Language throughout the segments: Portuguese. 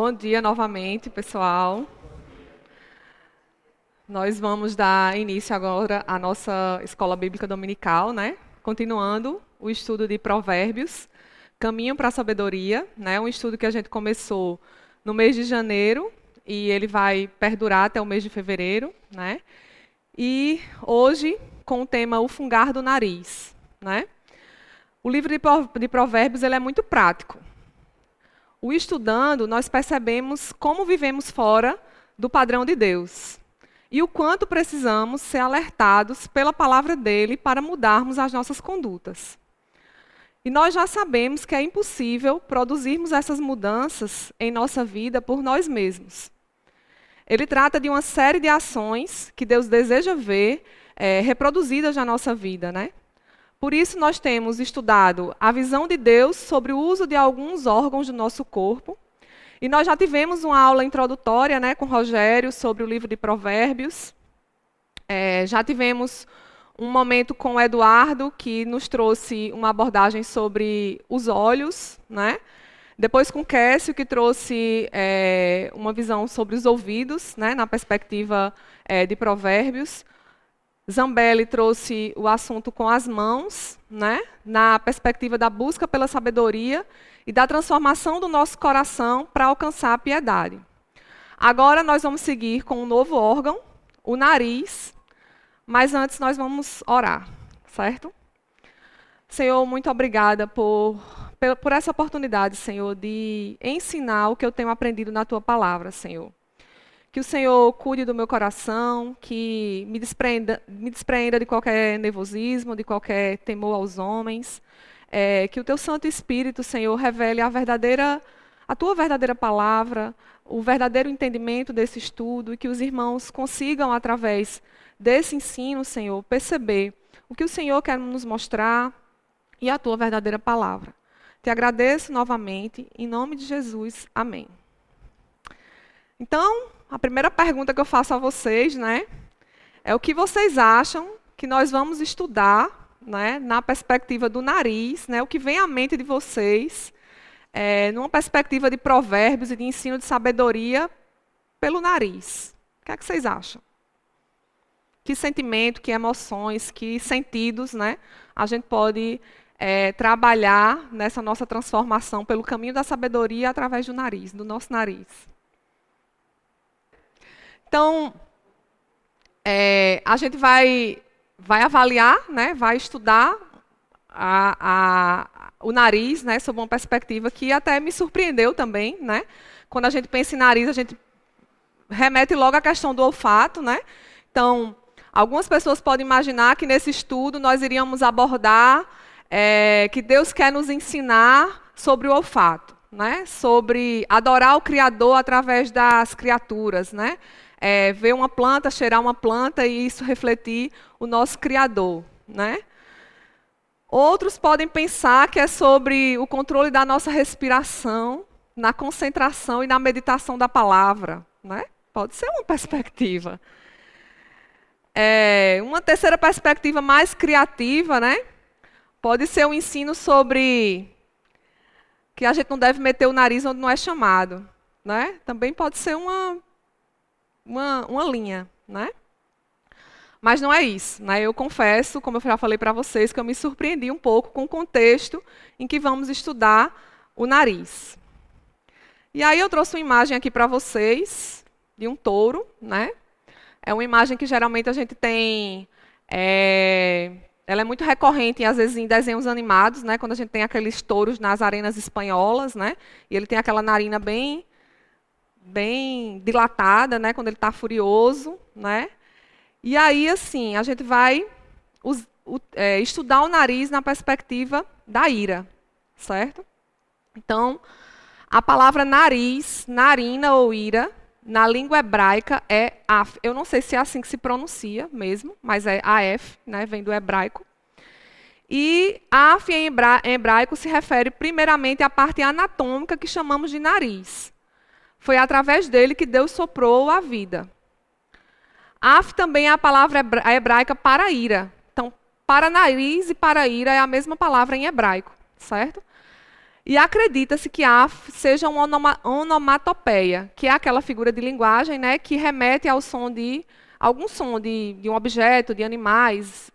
Bom dia novamente, pessoal. Nós vamos dar início agora à nossa escola bíblica dominical, né? Continuando o estudo de Provérbios, Caminho para a Sabedoria, né? Um estudo que a gente começou no mês de janeiro e ele vai perdurar até o mês de fevereiro, né? E hoje com o tema O Fungar do Nariz, né? O livro de Provérbios ele é muito prático. O estudando, nós percebemos como vivemos fora do padrão de Deus e o quanto precisamos ser alertados pela palavra dele para mudarmos as nossas condutas. E nós já sabemos que é impossível produzirmos essas mudanças em nossa vida por nós mesmos. Ele trata de uma série de ações que Deus deseja ver reproduzidas na nossa vida, né? Por isso, nós temos estudado a visão de Deus sobre o uso de alguns órgãos do nosso corpo. E nós já tivemos uma aula introdutória, né, com o Rogério sobre o livro de Provérbios. Já tivemos um momento com o Eduardo, que nos trouxe uma abordagem sobre os olhos, né? Depois com o Kécio, que trouxe uma visão sobre os ouvidos, né, na perspectiva de Provérbios. Zambelli trouxe o assunto com as mãos, né, na perspectiva da busca pela sabedoria e da transformação do nosso coração para alcançar a piedade. Agora nós vamos seguir com um novo órgão, o nariz, mas antes nós vamos orar, certo? Senhor, muito obrigada por essa oportunidade, Senhor, de ensinar o que eu tenho aprendido na Tua palavra, Senhor. Que o Senhor cuide do meu coração, que me despreenda de qualquer nervosismo, de qualquer temor aos homens. Que o Teu Santo Espírito, Senhor, revele a Tua verdadeira palavra, o verdadeiro entendimento desse estudo, e que os irmãos consigam, através desse ensino, Senhor, perceber o que o Senhor quer nos mostrar e a Tua verdadeira palavra. Te agradeço novamente, em nome de Jesus. Amém. Então, a primeira pergunta que eu faço a vocês, né, é o que vocês acham que nós vamos estudar, né, na perspectiva do nariz, né, o que vem à mente de vocês, numa perspectiva de provérbios e de ensino de sabedoria pelo nariz. O que é que vocês acham? Que sentimento, que emoções, que sentidos, né, a gente pode trabalhar nessa nossa transformação pelo caminho da sabedoria através do nariz, do nosso nariz? Então, a gente vai avaliar, né, vai estudar o nariz, né, sob uma perspectiva que até me surpreendeu também, né? Quando a gente pensa em nariz, a gente remete logo à questão do olfato, né? Então, algumas pessoas podem imaginar que nesse estudo nós iríamos abordar que Deus quer nos ensinar sobre o olfato, né? Sobre adorar o Criador através das criaturas, né? Ver uma planta, cheirar uma planta e isso refletir o nosso Criador, né? Outros podem pensar que é sobre o controle da nossa respiração, na concentração e na meditação da palavra, né? Pode ser uma perspectiva. Uma terceira perspectiva mais criativa, né? Pode ser um ensino sobre que a gente não deve meter o nariz onde não é chamado, né? Também pode ser uma linha, né? Mas não é isso, né? Eu confesso, como eu já falei para vocês, que eu me surpreendi um pouco com o contexto em que vamos estudar o nariz. E aí eu trouxe uma imagem aqui para vocês de um touro, né? É uma imagem que geralmente a gente tem, ela é muito recorrente, às vezes, em desenhos animados, né? Quando a gente tem aqueles touros nas arenas espanholas, né? E ele tem aquela narina bem dilatada, né, quando ele está furioso, né? E aí, assim, a gente vai estudar o nariz na perspectiva da ira, certo? Então, a palavra nariz, narina ou ira, na língua hebraica é af. Eu não sei se é assim que se pronuncia mesmo, mas é af, né, vem do hebraico. E af em hebraico se refere primeiramente à parte anatômica que chamamos de nariz. Foi através dele que Deus soprou a vida. Af também é a palavra hebraica para ira. Então, para nariz e para ira é a mesma palavra em hebraico, certo? E acredita-se que af seja uma onomatopeia, que é aquela figura de linguagem, né, que remete ao som de algum som de um objeto, de animais.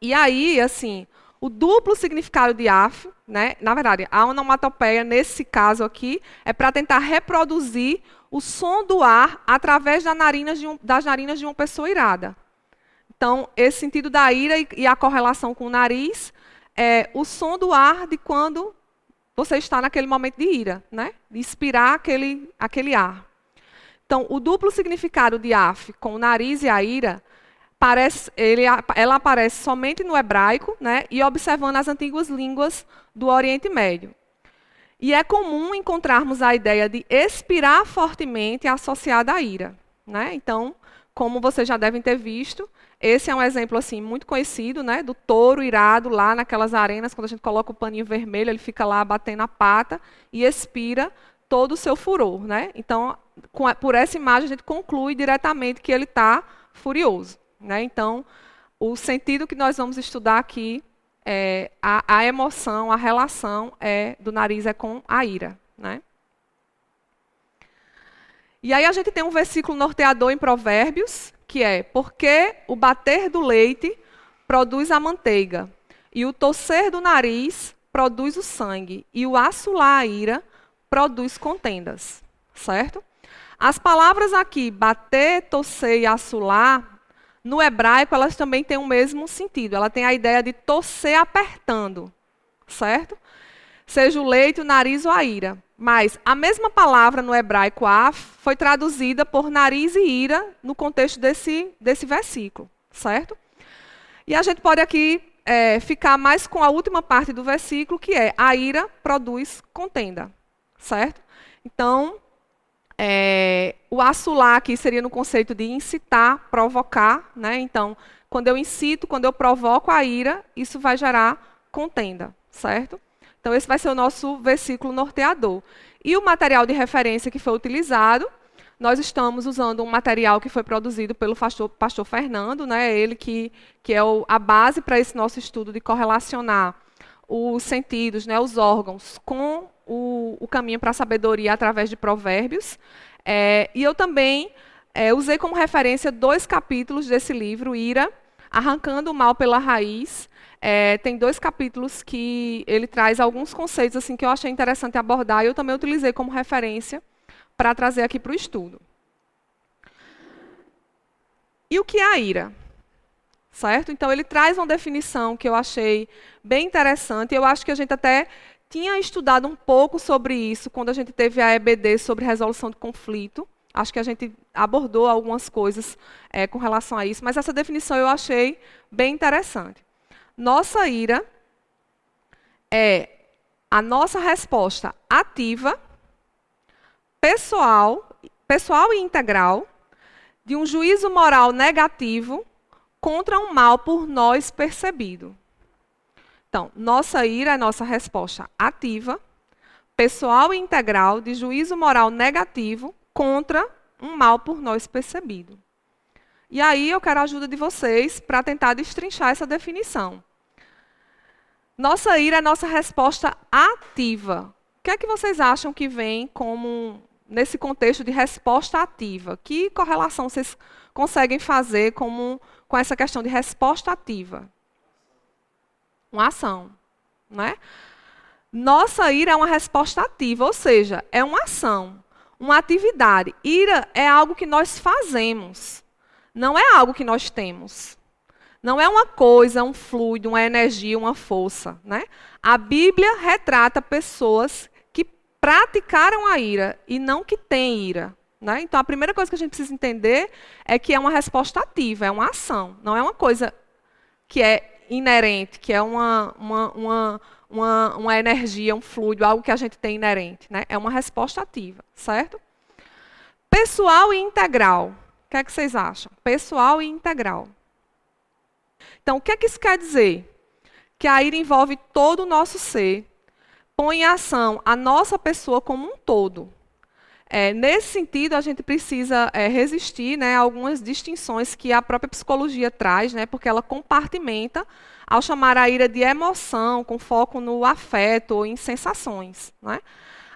E aí, assim, o duplo significado de af, né, na verdade, a onomatopeia, nesse caso aqui, é para tentar reproduzir o som do ar através das narinas de uma pessoa irada. Então, esse sentido da ira e a correlação com o nariz é o som do ar de quando você está naquele momento de ira, né? De expirar aquele ar. Então, o duplo significado de af com o nariz e a ira, ela aparece somente no hebraico, né? E observando as antigas línguas do Oriente Médio. E é comum encontrarmos a ideia de expirar fortemente associada à ira, né? Então, como vocês já devem ter visto, esse é um exemplo assim muito conhecido, né, do touro irado lá naquelas arenas, quando a gente coloca o paninho vermelho, ele fica lá batendo a pata e expira todo o seu furor, né? Então, por essa imagem a gente conclui diretamente que ele está furioso, né? Então, o sentido que nós vamos estudar aqui é a emoção, a relação do nariz com a ira, né? E aí a gente tem um versículo norteador em Provérbios, que é: porque o bater do leite produz a manteiga, e o torcer do nariz produz o sangue, e o assolar a ira produz contendas. Certo? As palavras aqui, bater, torcer e assolar, no hebraico elas também têm o mesmo sentido. Ela tem a ideia de torcer apertando. Certo? Seja o leite, o nariz ou a ira. Mas a mesma palavra no hebraico af foi traduzida por nariz e ira no contexto desse versículo, certo? E a gente pode aqui ficar mais com a última parte do versículo, que é: a ira produz contenda, certo? Então, o assolar aqui seria no conceito de incitar, provocar, né? Então, quando eu incito, quando eu provoco a ira, isso vai gerar contenda, certo? Então, esse vai ser o nosso versículo norteador. E o material de referência que foi utilizado, nós estamos usando um material que foi produzido pelo pastor Fernando, né? Ele que é a base para esse nosso estudo de correlacionar os sentidos, né, os órgãos, com o caminho para a sabedoria através de Provérbios. E eu também usei como referência 2 capítulos desse livro, Ira, Arrancando o Mal pela Raiz. Tem 2 capítulos que ele traz alguns conceitos assim que eu achei interessante abordar, e eu também utilizei como referência para trazer aqui para o estudo. E o que é a ira? Certo? Então, ele traz uma definição que eu achei bem interessante. Eu acho que a gente até tinha estudado um pouco sobre isso quando a gente teve a EBD sobre resolução de conflito. Acho que a gente abordou algumas coisas com relação a isso, mas essa definição eu achei bem interessante. Nossa ira é a nossa resposta ativa, pessoal e integral, de um juízo moral negativo contra um mal por nós percebido. Então, nossa ira é nossa resposta ativa, pessoal e integral, de juízo moral negativo contra um mal por nós percebido. E aí eu quero a ajuda de vocês para tentar destrinchar essa definição. Nossa ira é nossa resposta ativa. O que é que vocês acham que vem como nesse contexto de resposta ativa? Que correlação vocês conseguem fazer com essa questão de resposta ativa? Uma ação, né? Nossa ira é uma resposta ativa, ou seja, é uma ação, uma atividade. Ira é algo que nós fazemos, não é algo que nós temos. Não é uma coisa, um fluido, uma energia, uma força, né? A Bíblia retrata pessoas que praticaram a ira e não que têm ira, né? Então, a primeira coisa que a gente precisa entender é que é uma resposta ativa, é uma ação. Não é uma coisa que é inerente, que é uma energia, um fluido, algo que a gente tem inerente, né? É uma resposta ativa, certo? Pessoal e integral. O que é que vocês acham? Pessoal e integral. Então, o que é que isso quer dizer? Que a ira envolve todo o nosso ser, põe em ação a nossa pessoa como um todo. Nesse sentido, a gente precisa resistir, né, a algumas distinções que a própria psicologia traz, né, porque ela compartimenta ao chamar a ira de emoção, com foco no afeto ou em sensações, né?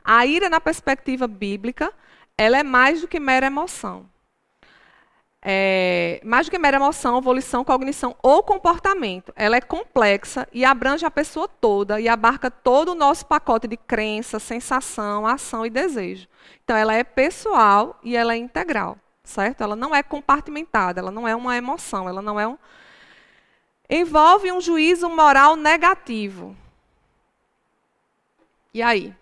A ira, na perspectiva bíblica, ela é mais do que mera emoção. Mais do que mera emoção, volição, cognição ou comportamento. Ela é complexa e abrange a pessoa toda e abarca todo o nosso pacote de crença, sensação, ação e desejo. Então, ela é pessoal e ela é integral, certo? Ela não é compartimentada, ela não é uma emoção, ela não é um... Envolve um juízo moral negativo. E aí?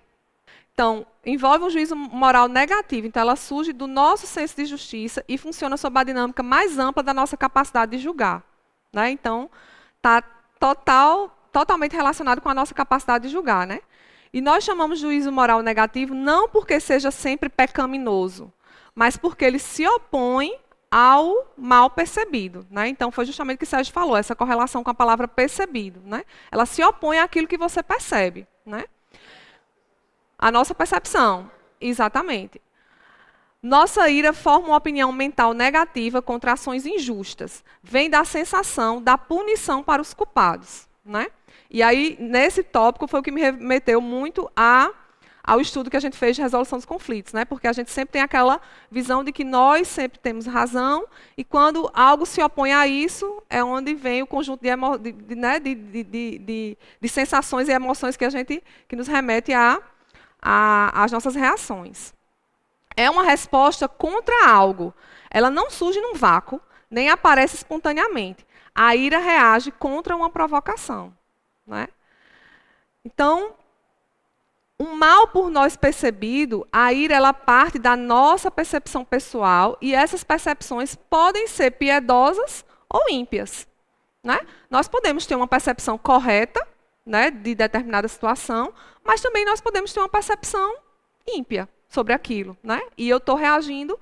Então, envolve um juízo moral negativo. Então, ela surge do nosso senso de justiça e funciona sob a dinâmica mais ampla da nossa capacidade de julgar, né? Então, está totalmente relacionado com a nossa capacidade de julgar, né? E nós chamamos de juízo moral negativo não porque seja sempre pecaminoso, mas porque ele se opõe ao mal percebido, né? Então, foi justamente o que o Sérgio falou, essa correlação com a palavra percebido, né? Ela se opõe àquilo que você percebe, né? A nossa percepção, exatamente. Nossa ira forma uma opinião mental negativa contra ações injustas. Vem da sensação da punição para os culpados, né? E aí, nesse tópico, foi o que me remeteu muito ao estudo que a gente fez de resolução dos conflitos, né? Porque a gente sempre tem aquela visão de que nós sempre temos razão, e quando algo se opõe a isso, é onde vem o conjunto de sensações e emoções que nos remete às nossas reações. É uma resposta contra algo. Ela não surge num vácuo, nem aparece espontaneamente. A ira reage contra uma provocação, né? Então, um mal por nós percebido, a ira ela parte da nossa percepção pessoal e essas percepções podem ser piedosas ou ímpias, né? Nós podemos ter uma percepção correta, né, de determinada situação, mas também nós podemos ter uma percepção ímpia sobre aquilo, né? E eu estou reagindo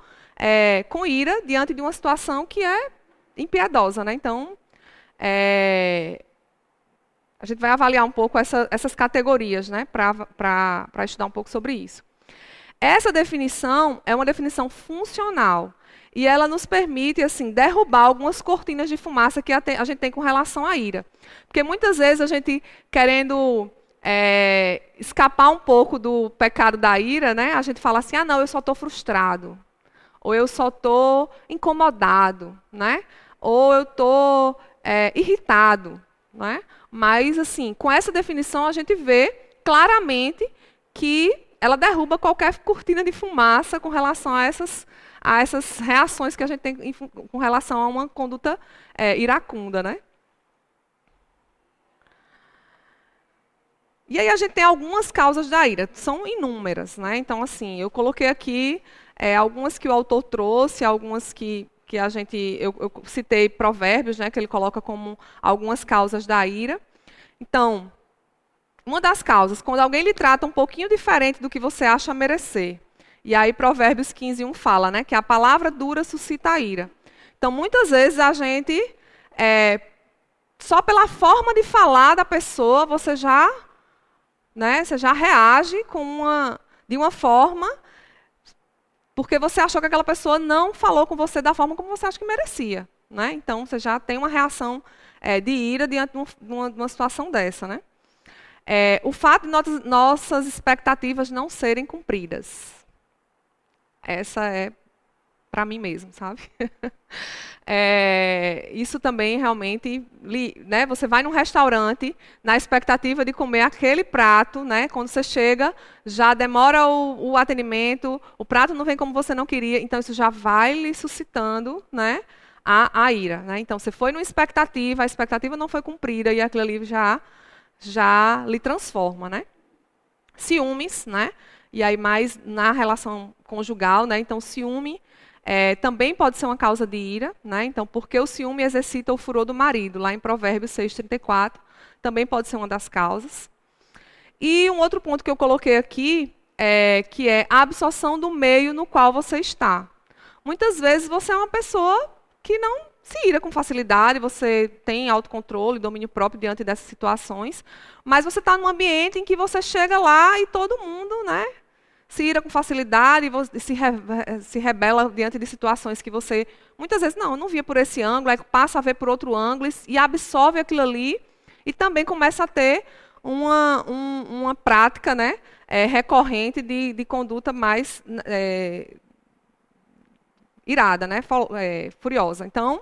com ira diante de uma situação que é impiedosa, né? Então, a gente vai avaliar um pouco essas categorias, né, para estudar um pouco sobre isso. Essa definição é uma definição funcional e ela nos permite assim derrubar algumas cortinas de fumaça que a gente tem com relação à ira. Porque muitas vezes a gente querendo escapar um pouco do pecado da ira, né, a gente fala assim, ah, não, eu só estou frustrado, ou eu só estou incomodado, né, ou eu estou irritado, né? Mas, assim, com essa definição a gente vê claramente que ela derruba qualquer cortina de fumaça com relação a essas reações que a gente tem com relação a uma conduta iracunda, né? E aí a gente tem algumas causas da ira, são inúmeras, né? Então, assim, eu coloquei aqui algumas que o autor trouxe, algumas que eu citei Provérbios, né, que ele coloca como algumas causas da ira. Então, uma das causas, quando alguém lhe trata um pouquinho diferente do que você acha merecer. E aí Provérbios 15:1 fala, né, que a palavra dura suscita a ira. Então, muitas vezes a gente, só pela forma de falar da pessoa, você já reage de uma forma porque você achou que aquela pessoa não falou com você da forma como você acha que merecia, né? Então, você já tem uma reação de ira diante de uma situação dessa, né? O fato de nossas expectativas não serem cumpridas. Essa é para mim mesmo, sabe? Isso também realmente, né, você vai num restaurante na expectativa de comer aquele prato, né, quando você chega, já demora o atendimento, o prato não vem como você não queria, então isso já vai lhe suscitando, né, a ira. Né? Então você foi numa expectativa, a expectativa não foi cumprida e aquilo ali já lhe transforma. Né? Ciúmes, né? E aí mais na relação conjugal, né? Então ciúme também pode ser uma causa de ira, né? Então, porque o ciúme exercita o furor do marido, lá em Provérbios 6:34, também pode ser uma das causas. E um outro ponto que eu coloquei aqui que é a absorção do meio no qual você está. Muitas vezes você é uma pessoa que não se ira com facilidade, você tem autocontrole, domínio próprio diante dessas situações, mas você está num ambiente em que você chega lá e todo mundo, né, se ira com facilidade e se rebela diante de situações que você, muitas vezes, não, eu não via por esse ângulo, aí passa a ver por outro ângulo e absorve aquilo ali e também começa a ter uma prática, né, recorrente de conduta mais irada, né, furiosa. Então,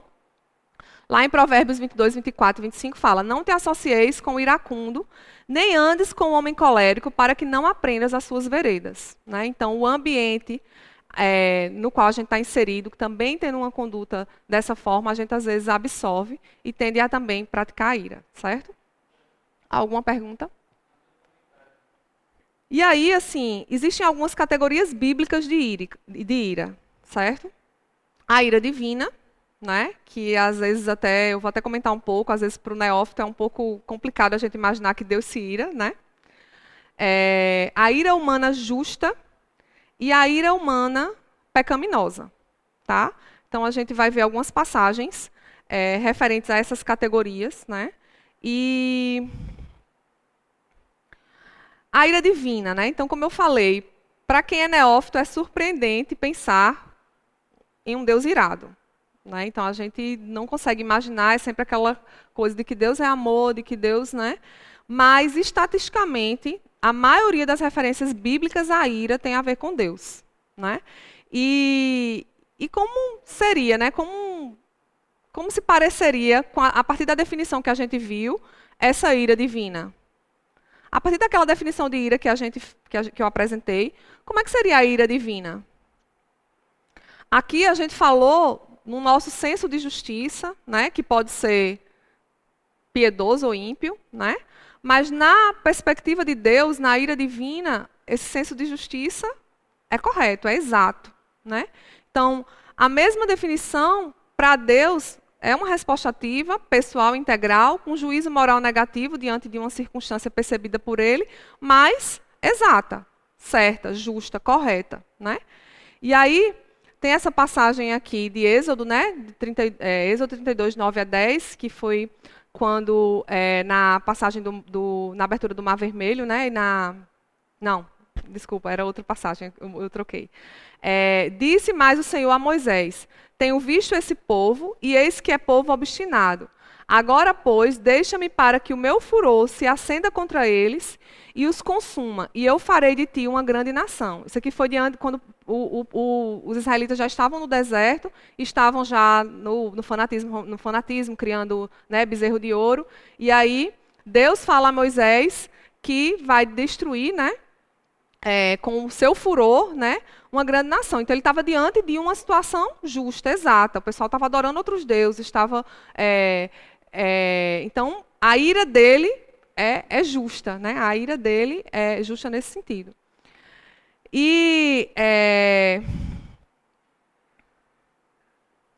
lá em Provérbios 22, 24 e 25 fala: não te associeis com o iracundo, nem andes com o homem colérico, para que não aprendas as suas veredas. Né? Então, o ambiente no qual a gente está inserido, também tendo uma conduta dessa forma, a gente às vezes absorve e tende a também praticar a ira, certo? Alguma pergunta? E aí, assim, existem algumas categorias bíblicas de ira, certo? A ira divina, né? Que às vezes até, eu vou até comentar um pouco, às vezes para o neófito é um pouco complicado a gente imaginar que Deus se ira, né? A ira humana justa e a ira humana pecaminosa, tá? Então a gente vai ver algumas passagens referentes a essas categorias, né? E a ira divina, né? Então, como eu falei, para quem é neófito é surpreendente pensar em um Deus irado. Né? Então, a gente não consegue imaginar, é sempre aquela coisa de que Deus é amor, de que Deus... Né? Mas, estatisticamente, a maioria das referências bíblicas à ira tem a ver com Deus. Né? E como seria, né? Como se pareceria, a partir da definição que a gente viu, essa ira divina? A partir daquela definição de ira que eu apresentei, como é que seria a ira divina? Aqui a gente falou no nosso senso de justiça, né, que pode ser piedoso ou ímpio, né? Mas na perspectiva de Deus, na ira divina, esse senso de justiça é correto, é exato, né? Então, a mesma definição para Deus é uma resposta ativa, pessoal, integral, com juízo moral negativo diante de uma circunstância percebida por ele, mas exata, certa, justa, correta, né? E aí tem essa passagem aqui de Êxodo, né? Êxodo 32, 9 a 10, que foi quando, na passagem na abertura do Mar Vermelho, né? Não, desculpa, era outra passagem, eu troquei. Disse mais o Senhor a Moisés: tenho visto esse povo, e eis que é povo obstinado. Agora, pois, deixa-me para que o meu furor se acenda contra eles e os consuma, e eu farei de ti uma grande nação. Isso aqui foi quando os israelitas já estavam no deserto, estavam já no fanatismo, criando, né, bezerro de ouro. E aí, Deus fala a Moisés que vai destruir, né, com o seu furor, né, uma grande nação. Então, ele estava diante de uma situação justa, exata. O pessoal estava adorando outros deuses, estava... então, a ira dele é justa, né? A ira dele é justa nesse sentido. E...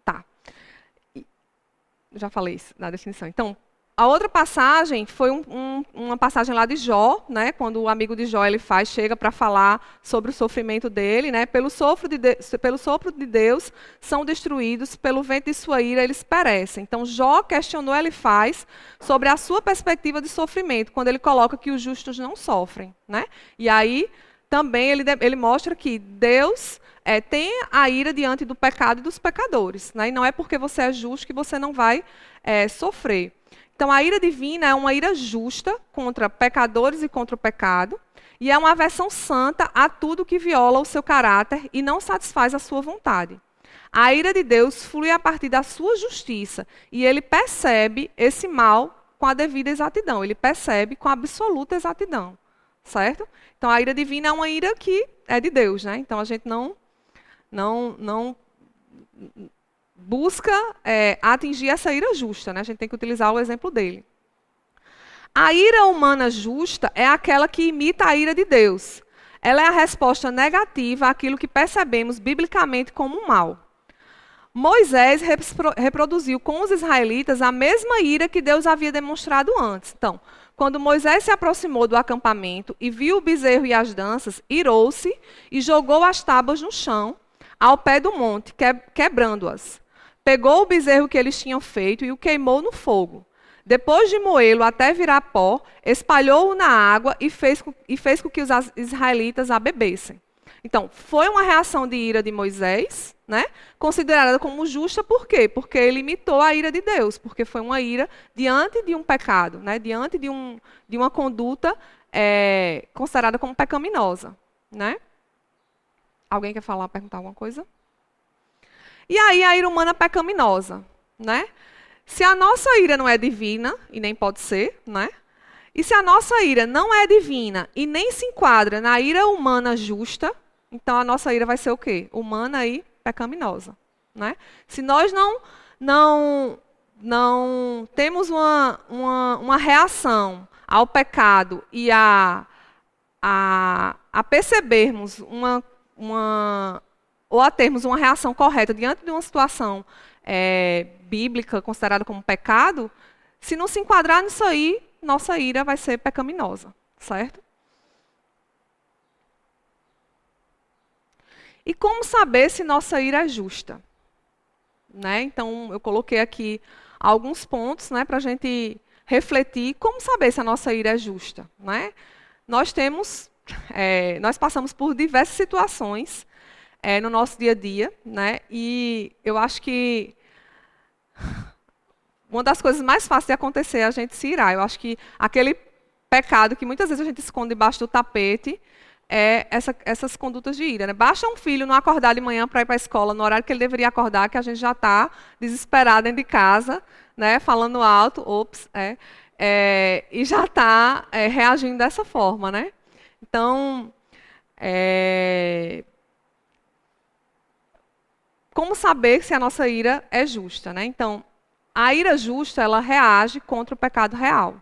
tá. Já falei isso na definição. Então, a outra passagem foi uma passagem lá de Jó, né, quando o amigo de Jó chega para falar sobre o sofrimento dele, né, pelo sopro de Deus são destruídos, pelo vento de sua ira eles perecem. Então Jó questionou Elifaz sobre a sua perspectiva de sofrimento, quando ele coloca que os justos não sofrem, né? E aí também ele mostra que Deus tem a ira diante do pecado e dos pecadores, né? E não é porque você é justo que você não vai sofrer. Então, a ira divina é uma ira justa contra pecadores e contra o pecado, e é uma aversão santa a tudo que viola o seu caráter e não satisfaz a sua vontade. A ira de Deus flui a partir da sua justiça, e ele percebe esse mal com a devida exatidão, ele percebe com a absoluta exatidão, certo? Então, a ira divina é uma ira que é de Deus, né? Então, a gente não busca atingir essa ira justa, né? A gente tem que utilizar o exemplo dele. A ira humana justa é aquela que imita a ira de Deus. Ela é a resposta negativa àquilo que percebemos biblicamente como mal. Moisés reproduziu com os israelitas a mesma ira que Deus havia demonstrado antes. Então, quando Moisés se aproximou do acampamento e viu o bezerro e as danças, irou-se e jogou as tábuas no chão, ao pé do monte, quebrando-as. Pegou o bezerro que eles tinham feito e o queimou no fogo. Depois de moê-lo até virar pó, espalhou-o na água e fez com que os israelitas a bebessem. Então, foi uma reação de ira de Moisés, né? Considerada como justa, por quê? Porque ele imitou a ira de Deus, porque foi uma ira diante de um pecado, né? Diante de uma conduta considerada como pecaminosa, né? Alguém quer falar, perguntar alguma coisa? E aí a ira humana pecaminosa, né? Se a nossa ira não é divina, e nem pode ser, né? E se a nossa ira não é divina e nem se enquadra na ira humana justa, então a nossa ira vai ser o quê? Humana e pecaminosa, né? Se nós não temos uma reação ao pecado e a percebermos ou a termos uma reação correta diante de uma situação bíblica considerada como pecado, se não se enquadrar nisso aí, nossa ira vai ser pecaminosa, certo? E como saber se nossa ira é justa? Né? Então, eu coloquei aqui alguns pontos, né, para a gente refletir como saber se a nossa ira é justa. Né? Nós passamos por diversas situações no nosso dia a dia, né? E eu acho que uma das coisas mais fáceis de acontecer é a gente se irar. Eu acho que aquele pecado que muitas vezes a gente esconde debaixo do tapete é essas condutas de ira. Né? Basta um filho não acordar de manhã para ir para a escola no horário que ele deveria acordar, que a gente já está desesperado dentro de casa, né? Falando alto, e já está reagindo dessa forma. Né? Então, como saber se a nossa ira é justa? Né? Então, a ira justa, ela reage contra o pecado real,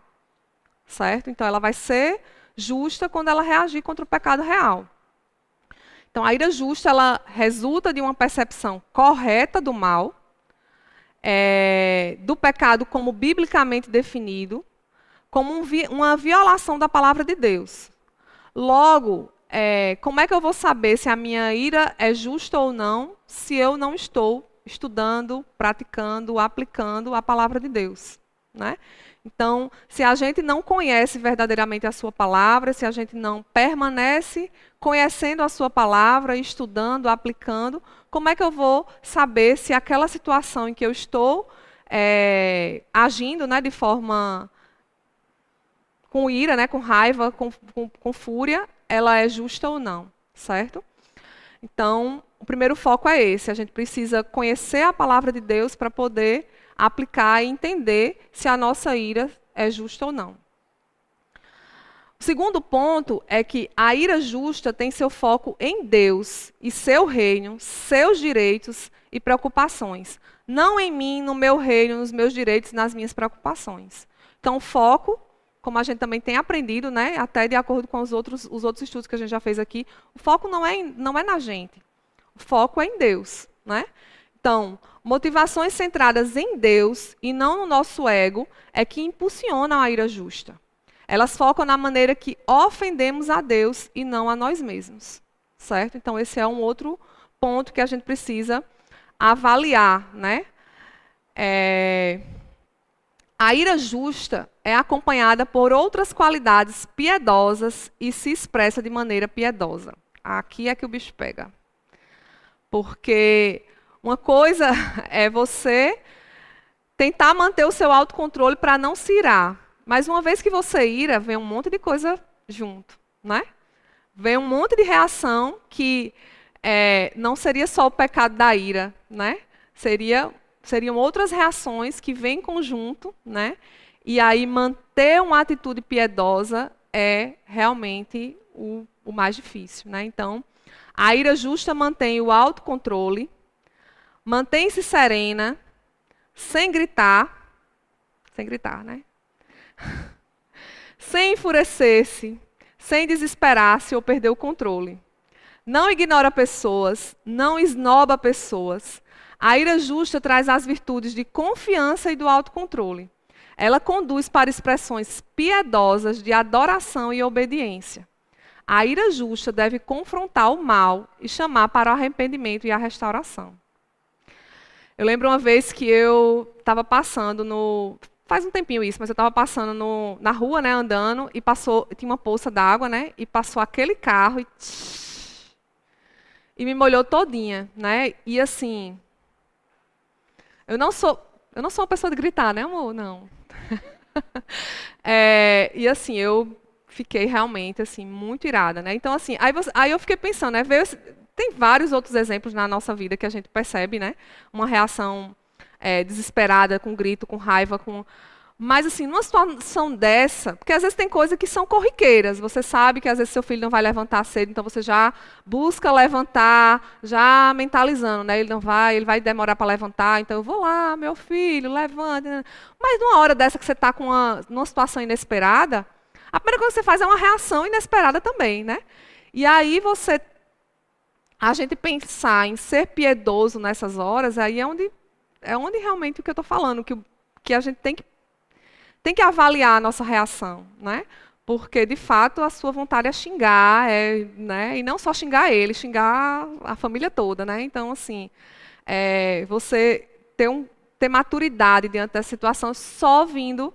certo? Então, ela vai ser justa quando ela reagir contra o pecado real. Então, a ira justa, ela resulta de uma percepção correta do mal, do pecado como biblicamente definido, como uma violação da palavra de Deus. Logo, como é que eu vou saber se a minha ira é justa ou não, se eu não estou estudando, praticando, aplicando a palavra de Deus, né? Então, se a gente não conhece verdadeiramente a sua palavra, se a gente não permanece conhecendo a sua palavra, estudando, aplicando, como é que eu vou saber se aquela situação em que eu estou agindo, né, de forma com ira, né, com raiva, com fúria, ela é justa ou não, certo? Então, o primeiro foco é esse. A gente precisa conhecer a palavra de Deus para poder aplicar e entender se a nossa ira é justa ou não. O segundo ponto é que a ira justa tem seu foco em Deus e seu reino, seus direitos e preocupações. Não em mim, no meu reino, nos meus direitos, nas minhas preocupações. Então, o foco, como a gente também tem aprendido, né, até de acordo com os outros estudos que a gente já fez aqui, o foco não é na gente. O foco é em Deus, né? Então, motivações centradas em Deus e não no nosso ego é que impulsionam a ira justa. Elas focam na maneira que ofendemos a Deus e não a nós mesmos, certo? Então, esse é um outro ponto que a gente precisa avaliar, né? A ira justa é acompanhada por outras qualidades piedosas e se expressa de maneira piedosa. Aqui é que o bicho pega. Porque uma coisa é você tentar manter o seu autocontrole para não se irar. Mas uma vez que você ira, vem um monte de coisa junto, né? Vem um monte de reação que não seria só o pecado da ira, né? Seriam outras reações que vêm em conjunto, né? E aí manter uma atitude piedosa é realmente o mais difícil, né? Então, a ira justa mantém o autocontrole, mantém-se serena, sem gritar, né? Sem enfurecer-se, sem desesperar-se ou perder o controle. Não ignora pessoas, não esnoba pessoas. A ira justa traz as virtudes de confiança e do autocontrole. Ela conduz para expressões piedosas de adoração e obediência. A ira justa deve confrontar o mal e chamar para o arrependimento e a restauração. Eu lembro uma vez que eu estava passando faz um tempinho isso, mas eu estava passando na rua, né, andando, e tinha uma poça d'água, né, e passou aquele carro e e me molhou todinha, né? E assim, eu não sou uma pessoa de gritar, né, amor? Não. E assim, eu fiquei realmente assim muito irada, né? Então assim, aí eu fiquei pensando, né? Tem vários outros exemplos na nossa vida que a gente percebe, né? Uma reação desesperada, com grito, com raiva, com. Mas assim, numa situação dessa, porque às vezes tem coisas que são corriqueiras. Você sabe que às vezes seu filho não vai levantar cedo, então você já busca levantar, já mentalizando, né? Ele vai demorar para levantar, então eu vou lá, meu filho, levanta. Mas numa hora dessa que você está numa situação inesperada, a primeira coisa que você faz é uma reação inesperada também, né? E aí a gente pensar em ser piedoso nessas horas, aí é onde realmente o que eu estou falando, que a gente tem que avaliar a nossa reação, né? Porque, de fato, a sua vontade é xingar, né? E não só xingar ele, xingar a família toda, né? Então, assim, você ter maturidade diante dessa situação só vindo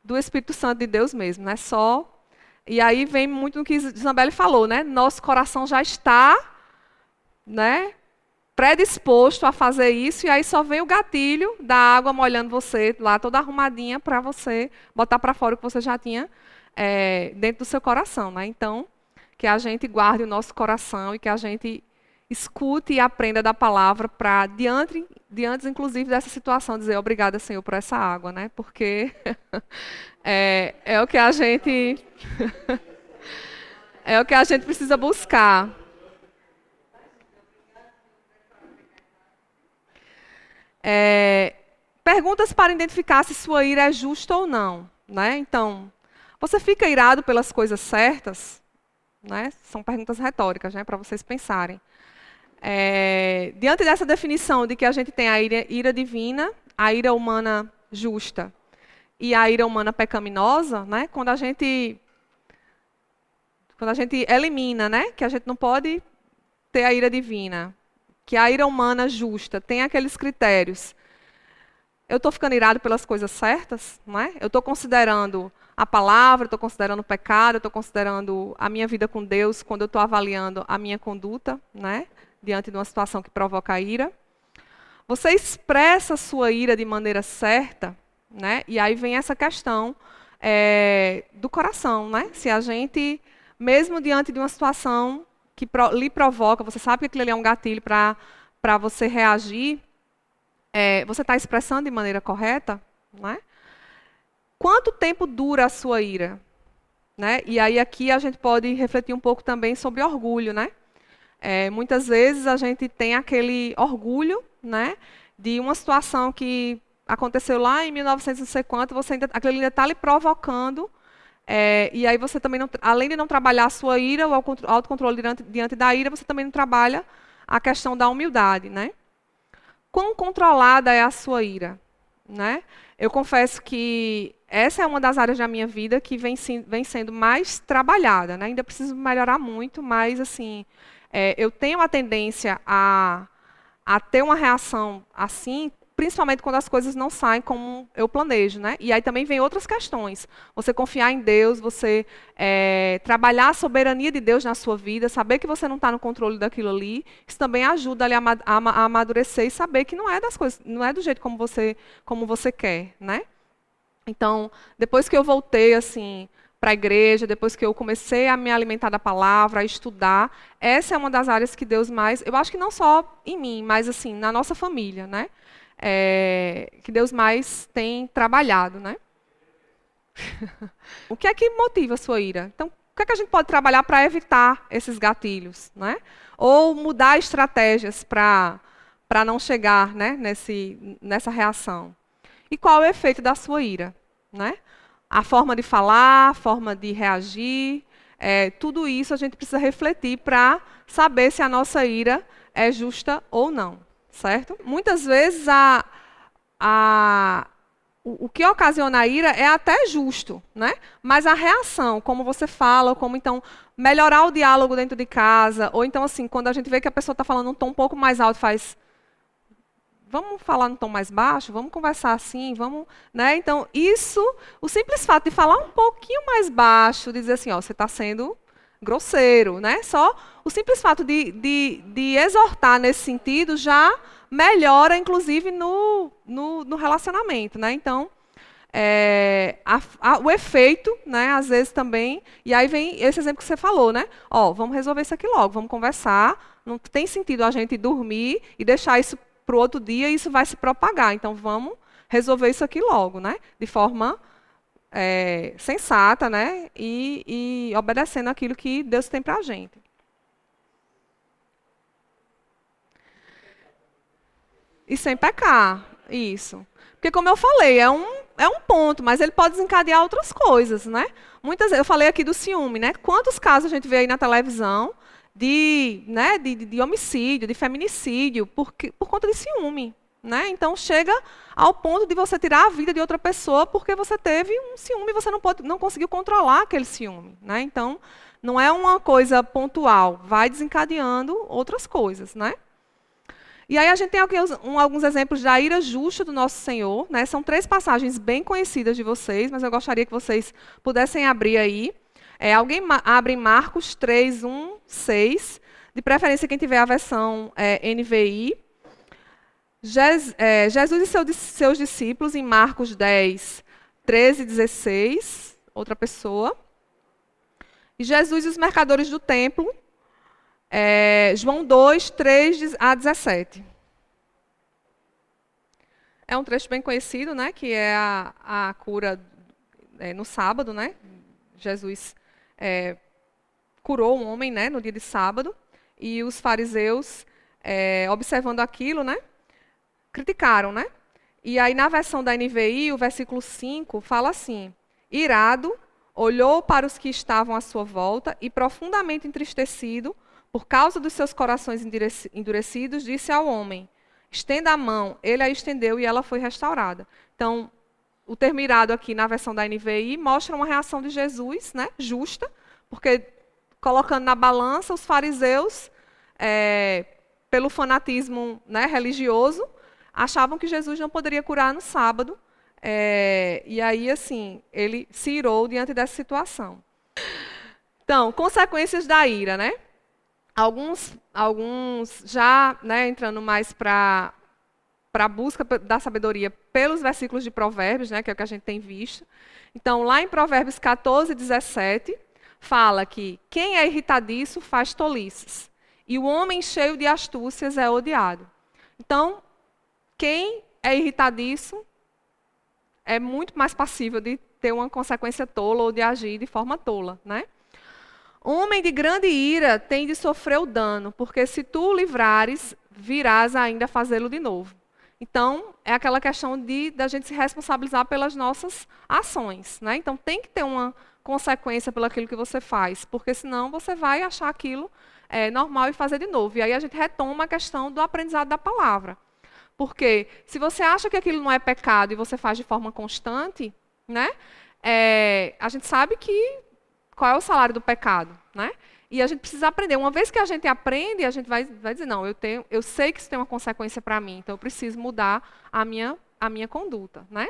do Espírito Santo de Deus mesmo, né? Só. E aí vem muito no que Isabelle falou, né? Nosso coração já está, né, predisposto a fazer isso, e aí só vem o gatilho da água molhando você lá toda arrumadinha para você botar para fora o que você já tinha dentro do seu coração, né? Então, que a gente guarde o nosso coração e que a gente escute e aprenda da palavra para diante inclusive dessa situação dizer obrigada, Senhor, por essa água, né? Porque é o que a gente é o que a gente precisa buscar. Perguntas para identificar se sua ira é justa ou não, né? Então, você fica irado pelas coisas certas, né? São perguntas retóricas, né, para vocês pensarem. Diante dessa definição de que a gente tem a ira divina, a ira humana justa e a ira humana pecaminosa, né? Quando a gente elimina, né, que a gente não pode ter a ira divina, que a ira humana justa tem aqueles critérios. Eu estou ficando irado pelas coisas certas, não é? Eu estou considerando a palavra, estou considerando o pecado, estou considerando a minha vida com Deus quando eu estou avaliando a minha conduta, né, diante de uma situação que provoca ira. Você expressa a sua ira de maneira certa, né? E aí vem essa questão do coração, né? Se a gente, mesmo diante de uma situação que lhe provoca, você sabe que aquilo ali é um gatilho para você reagir, você está expressando de maneira correta, né? Quanto tempo dura a sua ira? Né? E aí aqui a gente pode refletir um pouco também sobre orgulho, né? Muitas vezes a gente tem aquele orgulho, né, de uma situação que aconteceu lá em 1900 não sei quanto, aquilo ainda está lhe provocando, e aí você também, além de não trabalhar a sua ira, o autocontrole diante da ira, você também não trabalha a questão da humildade, né? Quão controlada é a sua ira, né? Eu confesso que essa é uma das áreas da minha vida que vem sendo mais trabalhada, né? Ainda preciso melhorar muito, mas assim, eu tenho a tendência a ter uma reação assim, principalmente quando as coisas não saem como eu planejo, né? E aí também vem outras questões. Você confiar em Deus, você trabalhar a soberania de Deus na sua vida, saber que você não está no controle daquilo ali, isso também ajuda ali a amadurecer e saber que não é das coisas, não é do jeito como você quer, né? Então, depois que eu voltei assim para a igreja, depois que eu comecei a me alimentar da palavra, a estudar, essa é uma das áreas que Deus mais, eu acho que não só em mim, mas assim na nossa família, né? Que Deus mais tem trabalhado, né? O que é que motiva a sua ira? Então, o que é que a gente pode trabalhar para evitar esses gatilhos, né? Ou mudar estratégias para não chegar, né, nessa reação? E qual é o efeito da sua ira, né? A forma de falar, a forma de reagir, tudo isso a gente precisa refletir para saber se a nossa ira é justa ou não, certo? Muitas vezes o que ocasiona a ira é até justo, né? Mas a reação, como você fala, como então melhorar o diálogo dentro de casa, ou então assim, quando a gente vê que a pessoa está falando um tom um pouco mais alto, vamos falar no tom mais baixo, vamos conversar assim, vamos, né? Então, o simples fato de falar um pouquinho mais baixo, de dizer assim, ó, você está sendo grosseiro, né? Só o simples fato de exortar nesse sentido já melhora, inclusive, no relacionamento, né? Então, o efeito, né, às vezes também, e aí vem esse exemplo que você falou, né? Ó, vamos resolver isso aqui logo, vamos conversar, não tem sentido a gente dormir e deixar isso para o outro dia e isso vai se propagar, então vamos resolver isso aqui logo, né? De forma sensata, né? E obedecendo aquilo que Deus tem para a gente. E sem pecar, isso. Porque, como eu falei, é um ponto, mas ele pode desencadear outras coisas, né? Muitas vezes, eu falei aqui do ciúme, né? Quantos casos a gente vê aí na televisão de homicídio, de feminicídio, por conta de ciúme, né? Então, chega ao ponto de você tirar a vida de outra pessoa porque você teve um ciúme e você não conseguiu controlar aquele ciúme, né? Então, não é uma coisa pontual, vai desencadeando outras coisas, né? E aí a gente tem aqui alguns exemplos da ira justa do nosso Senhor, né? São 3 passagens bem conhecidas de vocês, mas eu gostaria que vocês pudessem abrir aí. Alguém abre em Marcos 3, 1, 6. De preferência, quem tiver a versão NVI. Jesus e seus discípulos em Marcos 10, 13 e 16. Outra pessoa. E Jesus e os mercadores do templo. João 2, 3 a 17. É um trecho bem conhecido, né, que é a cura no sábado, né? Jesus curou um homem, né, no dia de sábado, e os fariseus, observando aquilo, né, criticaram, né? E aí na versão da NVI, o versículo 5 fala assim: irado, olhou para os que estavam à sua volta e profundamente entristecido, por causa dos seus corações endurecidos, disse ao homem: estenda a mão. Ele a estendeu e ela foi restaurada. Então, o termo irado aqui na versão da NVI mostra uma reação de Jesus, né, justa, porque colocando na balança os fariseus, pelo fanatismo, né, religioso, achavam que Jesus não poderia curar no sábado. E aí, assim, ele se irou diante dessa situação. Então, consequências da ira, né? Alguns já, né, entrando mais para a busca da sabedoria pelos versículos de Provérbios, né, que é o que a gente tem visto. Então, lá em Provérbios 14, 17, fala que quem é irritadiço faz tolices, e o homem cheio de astúcias é odiado. Então, quem é irritadiço é muito mais passível de ter uma consequência tola ou de agir de forma tola, né? Homem de grande ira tem de sofrer o dano, porque se tu o livrares, virás ainda fazê-lo de novo. Então, é aquela questão da gente se responsabilizar pelas nossas ações, né? Então, tem que ter uma consequência pelo aquilo que você faz, porque senão você vai achar aquilo normal e fazer de novo. E aí a gente retoma a questão do aprendizado da palavra. Porque se você acha que aquilo não é pecado e você faz de forma constante, né? A gente sabe qual é o salário do pecado, né? E a gente precisa aprender. Uma vez que a gente aprende, a gente vai dizer, não, eu sei que isso tem uma consequência para mim, então eu preciso mudar a minha conduta, né?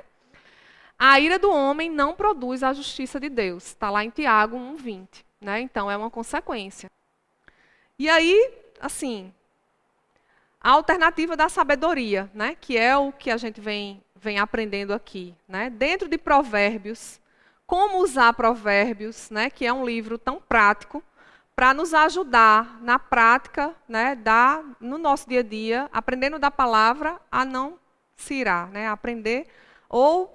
A ira do homem não produz a justiça de Deus. Está lá em Tiago 1:20, né? Então é uma consequência. E aí, assim, a alternativa da sabedoria, né? Que é o que a gente vem aprendendo aqui, né? Dentro de Provérbios, como usar Provérbios, né? Que é um livro tão prático, para nos ajudar na prática, né, no nosso dia a dia, aprendendo da palavra a não se irar, né, a aprender ou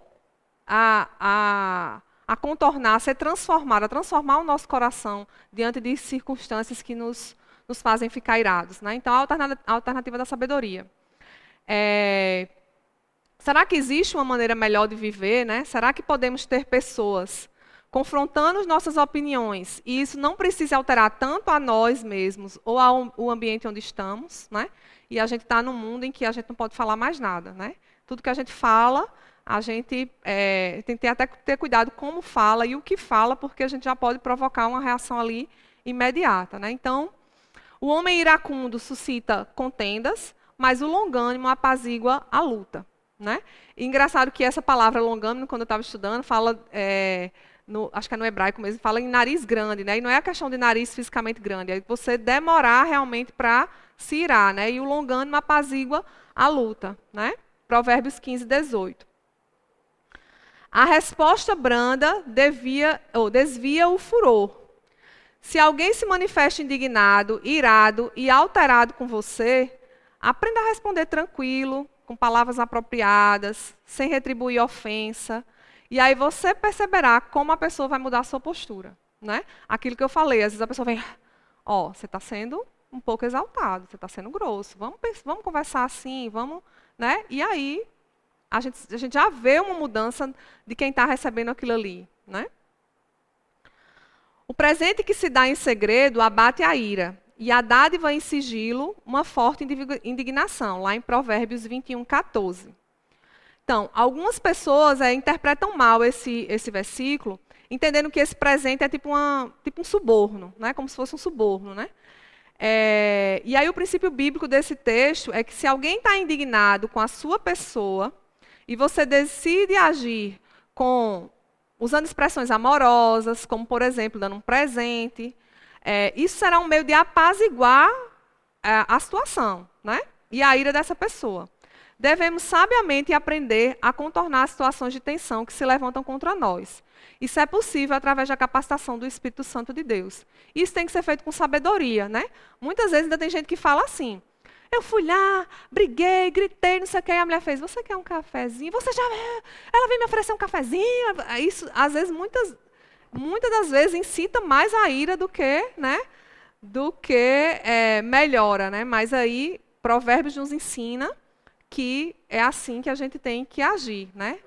a contornar, a ser transformado, a transformar o nosso coração diante de circunstâncias que nos fazem ficar irados, né? Então, a alternativa da sabedoria. Será que existe uma maneira melhor de viver, né? Será que podemos ter pessoas confrontando as nossas opiniões, e isso não precisa alterar tanto a nós mesmos ou ao ambiente onde estamos, né? E a gente está num mundo em que a gente não pode falar mais nada, né? Tudo que a gente fala, a gente tem que até ter cuidado como fala e o que fala, porque a gente já pode provocar uma reação ali imediata, né? Então, o homem iracundo suscita contendas, mas o longânimo apazigua a luta, né? E engraçado que essa palavra longânimo, quando eu estava estudando, fala acho que é no hebraico mesmo, fala em nariz grande, né? E não é a questão de nariz fisicamente grande, é você demorar realmente para se irar, né? E o longânimo apazigua a luta, né? Provérbios 15, 18. A resposta branda desvia o furor. Se alguém se manifesta indignado, irado e alterado com você, aprenda a responder tranquilo, com palavras apropriadas, sem retribuir ofensa. E aí você perceberá como a pessoa vai mudar a sua postura, né? Aquilo que eu falei, às vezes a pessoa vem, você está sendo um pouco exaltado, você está sendo grosso, vamos conversar assim, vamos, né? E aí a gente já vê uma mudança de quem está recebendo aquilo ali, né? O presente que se dá em segredo abate a ira, e a dádiva em sigilo, uma forte indignação, lá em Provérbios 21, 14. Então, algumas pessoas interpretam mal esse versículo, entendendo que esse presente é tipo um suborno, né? Como se fosse um suborno, né? E aí o princípio bíblico desse texto é que se alguém está indignado com a sua pessoa e você decide agir usando expressões amorosas, como por exemplo dando um presente, isso será um meio de apaziguar a situação, né? E a ira dessa pessoa. Devemos sabiamente aprender a contornar as situações de tensão que se levantam contra nós. Isso é possível através da capacitação do Espírito Santo de Deus. Isso tem que ser feito com sabedoria, né? Muitas vezes ainda tem gente que fala assim: eu fui lá, briguei, gritei, não sei o que, e a mulher fez: você quer um cafezinho? Ela veio me oferecer um cafezinho. Isso, às vezes, muitas das vezes incita mais a ira do que, né? Melhora, né? Mas aí Provérbios nos ensina que é assim que a gente tem que agir, né?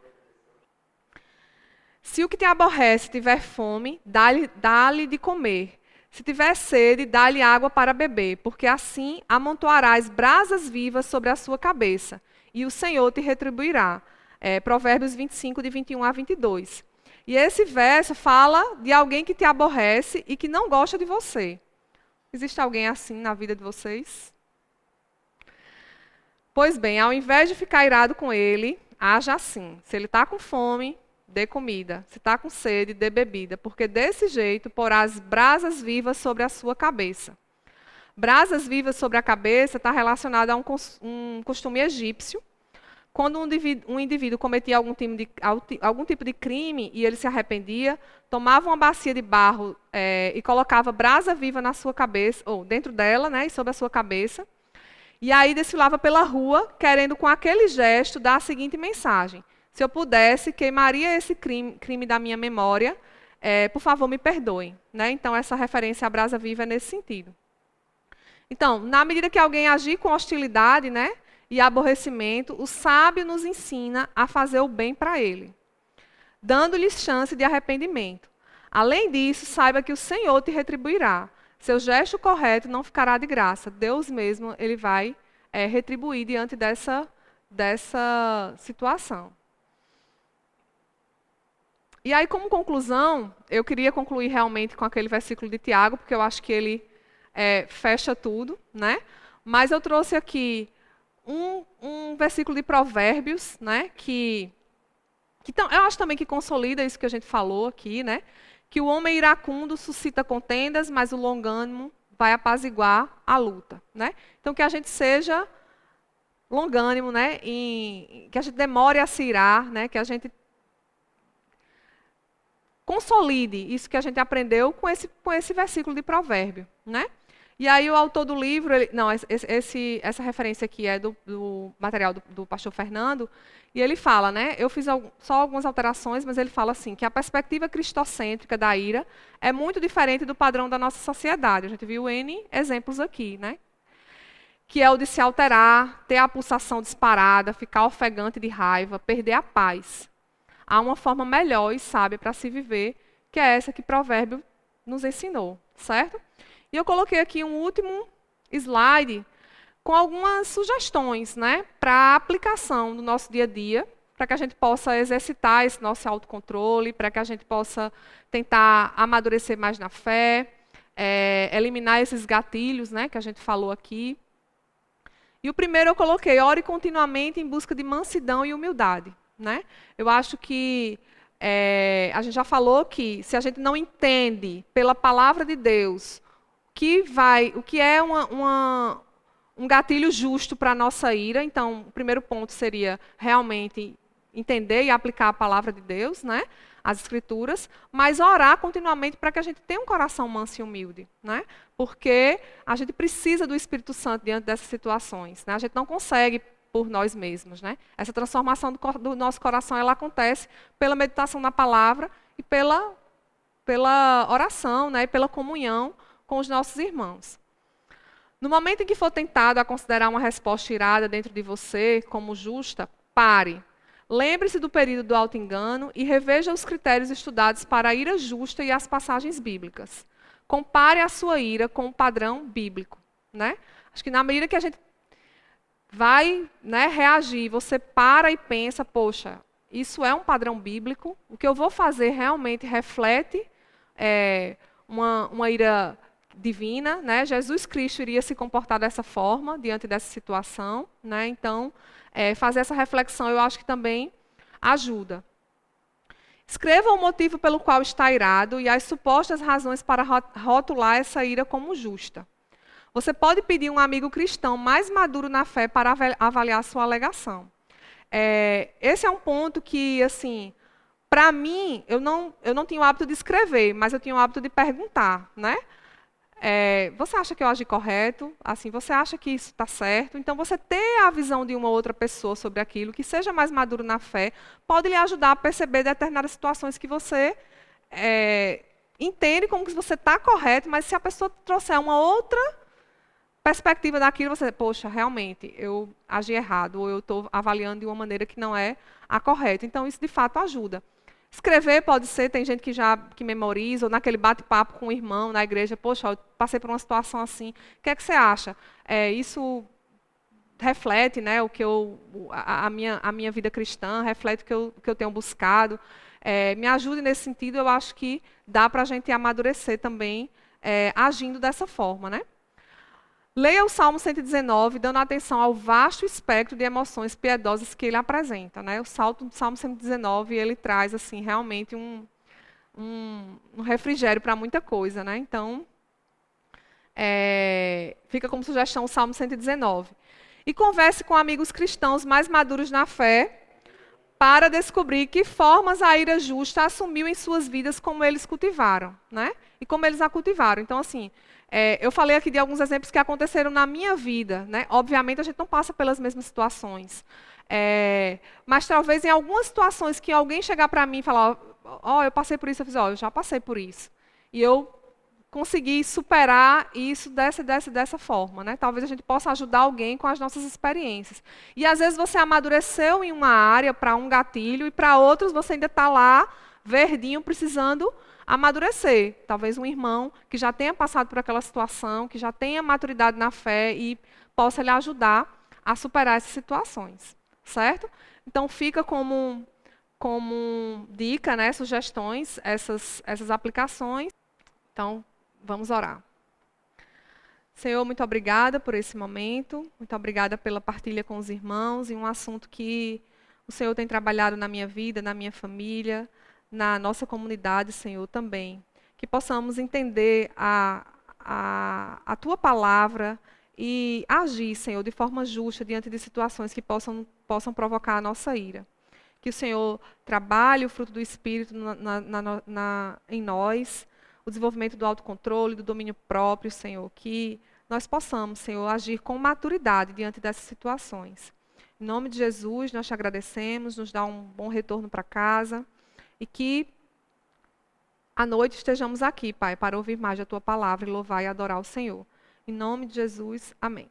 Se o que te aborrece tiver fome, dá-lhe de comer. Se tiver sede, dá-lhe água para beber, porque assim amontoarás brasas vivas sobre a sua cabeça, e o Senhor te retribuirá. Provérbios 25, de 21 a 22. E esse verso fala de alguém que te aborrece e que não gosta de você. Existe alguém assim na vida de vocês? Pois bem, ao invés de ficar irado com ele, haja assim. Se ele está com fome, dê comida. Se está com sede, dê bebida. Porque desse jeito porás brasas vivas sobre a sua cabeça. Brasas vivas sobre a cabeça está relacionado a um costume egípcio. Quando um indivíduo cometia algum tipo de crime e ele se arrependia, tomava uma bacia de barro e colocava brasa viva na sua cabeça, ou dentro dela, né, e sobre a sua cabeça. E aí desfilava pela rua, querendo com aquele gesto dar a seguinte mensagem: se eu pudesse, queimaria esse crime da minha memória, por favor, me perdoem. Né? Então, essa referência à brasa viva é nesse sentido. Então, na medida que alguém agir com hostilidade, né, e aborrecimento, o sábio nos ensina a fazer o bem para ele, dando-lhes chance de arrependimento. Além disso, saiba que o Senhor te retribuirá. Seu gesto correto não ficará de graça. Deus mesmo ele vai retribuir diante dessa situação. E aí, como conclusão, eu queria concluir realmente com aquele versículo de Tiago, porque eu acho que ele fecha tudo, né? Mas eu trouxe aqui um versículo de Provérbios, né? Que eu acho também que consolida isso que a gente falou aqui, né? Que o homem iracundo suscita contendas, mas o longânimo vai apaziguar a luta, né? Então, que a gente seja longânimo, né? Que a gente demore a se irar, né? Que a gente consolide isso que a gente aprendeu com esse versículo de Provérbio, né? E aí o autor do livro, essa referência aqui é do material do pastor Fernando, e ele fala, né, eu fiz só algumas alterações, mas ele fala assim, que a perspectiva cristocêntrica da ira é muito diferente do padrão da nossa sociedade. A gente viu N exemplos aqui, né? Que é o de se alterar, ter a pulsação disparada, ficar ofegante de raiva, perder a paz. Há uma forma melhor e sábia para se viver, que é essa que Provérbio nos ensinou, certo? E eu coloquei aqui um último slide com algumas sugestões, né, para a aplicação no nosso dia a dia, para que a gente possa exercitar esse nosso autocontrole, para que a gente possa tentar amadurecer mais na fé, eliminar esses gatilhos, né, que a gente falou aqui. E o primeiro eu coloquei: ore continuamente em busca de mansidão e humildade. Né? Eu acho que A gente já falou que se a gente não entende pela palavra de Deus o que é um gatilho justo para a nossa ira, então o primeiro ponto seria realmente entender e aplicar a palavra de Deus, né? As escrituras, mas orar continuamente para que a gente tenha um coração manso e humilde, né? Porque a gente precisa do Espírito Santo diante dessas situações, né? A gente não consegue por nós mesmos, né? Essa transformação do nosso coração, ela acontece pela meditação na palavra e pela oração, né? E pela comunhão com os nossos irmãos. No momento em que for tentado a considerar uma resposta irada dentro de você como justa, pare. Lembre-se do período do auto-engano e reveja os critérios estudados para a ira justa e as passagens bíblicas. Compare a sua ira com o padrão bíblico, né? Acho que na medida que a gente vai, né, reagir, você para e pensa, poxa, isso é um padrão bíblico, o que eu vou fazer realmente reflete uma ira divina, né? Jesus Cristo iria se comportar dessa forma, diante dessa situação, né? Então, fazer essa reflexão eu acho que também ajuda. Escreva o motivo pelo qual está irado e as supostas razões para rotular essa ira como justa. Você pode pedir um amigo cristão mais maduro na fé para avaliar sua alegação. Esse é um ponto que, assim, para mim, eu não tinha o hábito de escrever, mas eu tinha o hábito de perguntar, né? Você acha que eu agi correto? Assim, você acha que isso está certo? Então, você ter a visão de uma outra pessoa sobre aquilo, que seja mais maduro na fé, pode lhe ajudar a perceber determinadas situações que você entende como que você está correto, mas se a pessoa trouxer uma outra perspectiva daquilo, você, poxa, realmente, eu agi errado, ou eu estou avaliando de uma maneira que não é a correta. Então, isso de fato ajuda. Escrever pode ser, tem gente que memoriza, ou naquele bate-papo com o irmão na igreja, poxa, eu passei por uma situação assim, o que é que você acha? Isso reflete, né, a minha vida cristã, reflete o que eu tenho buscado. Me ajude nesse sentido, eu acho que dá para a gente amadurecer também, agindo dessa forma, né? Leia o Salmo 119, dando atenção ao vasto espectro de emoções piedosas que ele apresenta, né? O Salmo 119, ele traz assim realmente um refrigério para muita coisa, né? Então, fica como sugestão o Salmo 119. E converse com amigos cristãos mais maduros na fé para descobrir que formas a ira justa assumiu em suas vidas como eles cultivaram, né? E como eles a cultivaram. Então, assim, eu falei aqui de alguns exemplos que aconteceram na minha vida, né? Obviamente, a gente não passa pelas mesmas situações. Mas talvez em algumas situações que alguém chegar para mim e falar, eu passei por isso, eu fiz, eu já passei por isso. E eu consegui superar isso dessa forma, né? Talvez a gente possa ajudar alguém com as nossas experiências. E às vezes você amadureceu em uma área para um gatilho e para outros você ainda está lá, verdinho, precisando amadurecer. Talvez um irmão que já tenha passado por aquela situação, que já tenha maturidade na fé e possa lhe ajudar a superar essas situações, certo? Então fica como dica, né, sugestões, essas aplicações. Então, vamos orar. Senhor, muito obrigada por esse momento, muito obrigada pela partilha com os irmãos e um assunto que o Senhor tem trabalhado na minha vida, na minha família, na nossa comunidade, Senhor, também. Que possamos entender a Tua palavra e agir, Senhor, de forma justa diante de situações que possam provocar a nossa ira. Que o Senhor trabalhe o fruto do Espírito em nós, o desenvolvimento do autocontrole, do domínio próprio, Senhor. Que nós possamos, Senhor, agir com maturidade diante dessas situações. Em nome de Jesus, nós te agradecemos, nos dá um bom retorno para casa. E que à noite estejamos aqui, Pai, para ouvir mais da Tua palavra e louvar e adorar o Senhor. Em nome de Jesus, amém.